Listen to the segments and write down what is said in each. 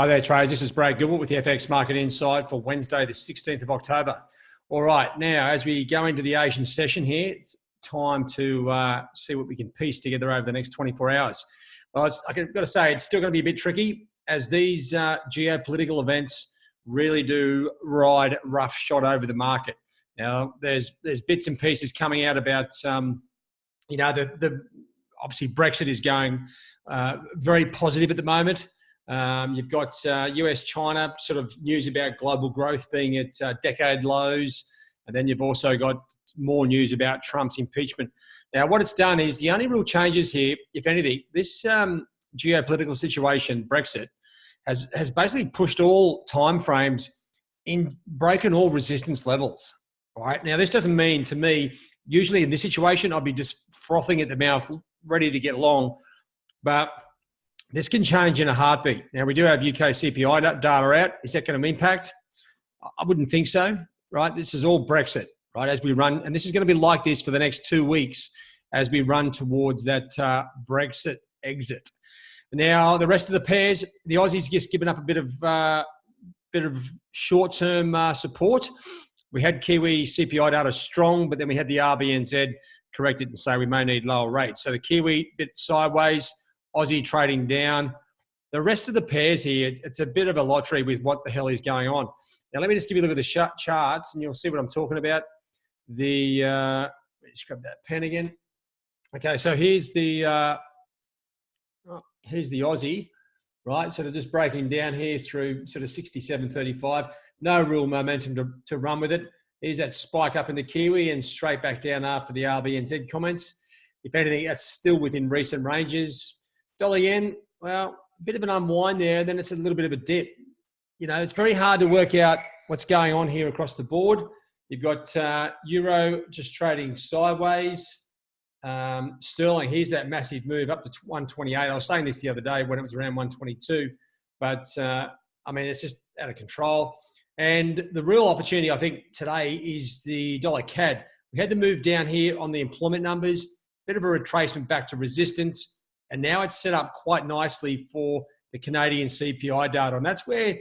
Hi there, traders. This is Brad Gilbert with the FX Market Insight for Wednesday, the 16th of October. All right, now as we go into the Asian session here, it's time to see what we can piece together over the next 24 hours. Well, I've got to say, it's still going to be a bit tricky as these geopolitical events really do ride roughshod over the market. Now, there's bits and pieces coming out about, obviously Brexit is going very positive at the moment. You've got US-China sort of news about global growth being at decade lows. And then you've also got more news about Trump's impeachment. Now, what it's done is the only real changes here, if anything, this geopolitical situation, Brexit, has basically pushed all timeframes in, broken all resistance levels. All right. Now, this doesn't mean to me, usually in this situation, I'd be just frothing at the mouth, ready to get long. But this can change in a heartbeat. Now, we do have UK CPI data out. Is that going to impact? I wouldn't think so, right? This is all Brexit, right, as we run. And this is going to be like this for the next 2 weeks as we run towards that Brexit exit. Now, the rest of the pairs, the Aussies just given up a bit of short-term support. We had Kiwi CPI data strong, but then we had the RBNZ correct it and say we may need lower rates. So the Kiwi bit sideways, Aussie trading down. The rest of the pairs here, it's a bit of a lottery with what the hell is going on. Now, let me just give you a look at the charts and you'll see what I'm talking about. Let me just grab that pen again. Okay, so here's the Aussie, right? So they're just breaking down here through sort of 67.35. No real momentum to run with it. Here's that spike up in the Kiwi and straight back down after the RBNZ comments. If anything, that's still within recent ranges. Dollar yen, well, a bit of an unwind there, then it's a little bit of a dip. You know, it's very hard to work out what's going on here across the board. You've got Euro just trading sideways. Sterling, here's that massive move up to 128. I was saying this the other day when it was around 122, but I mean, it's just out of control. And the real opportunity, I think, today is the dollar CAD. We had the move down here on the employment numbers, bit of a retracement back to resistance. And now it's set up quite nicely for the Canadian CPI data. And that's where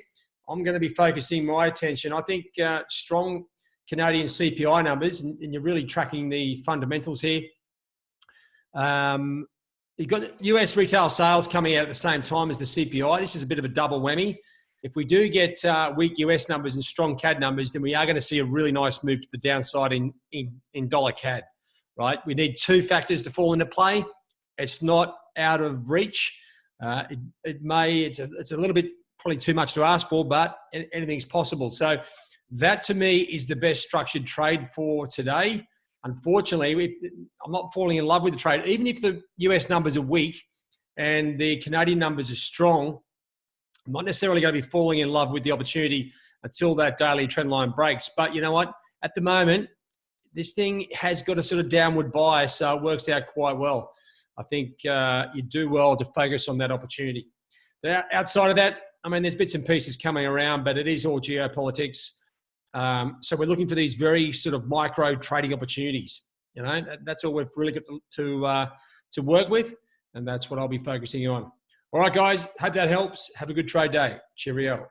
I'm going to be focusing my attention. I think strong Canadian CPI numbers, and you're really tracking the fundamentals here. You've got US retail sales coming out at the same time as the CPI. This is a bit of a double whammy. If we do get weak US numbers and strong CAD numbers, then we are going to see a really nice move to the downside in dollar CAD, right? We need two factors to fall into play. It's not out of reach. It's a little bit probably too much to ask for, but anything's possible. So that to me is the best structured trade for today. Unfortunately, I'm not falling in love with the trade. Even if the US numbers are weak and the Canadian numbers are strong, I'm not necessarily going to be falling in love with the opportunity until that daily trend line breaks. But you know what? At the moment, this thing has got a sort of downward bias, so it works out quite well. I think you do well to focus on that opportunity. Outside of that, I mean, there's bits and pieces coming around, but it is all geopolitics. So we're looking for these very sort of micro trading opportunities. You know, that's all we've really got to work with, and that's what I'll be focusing on. All right, guys, hope that helps. Have a good trade day. Cheerio.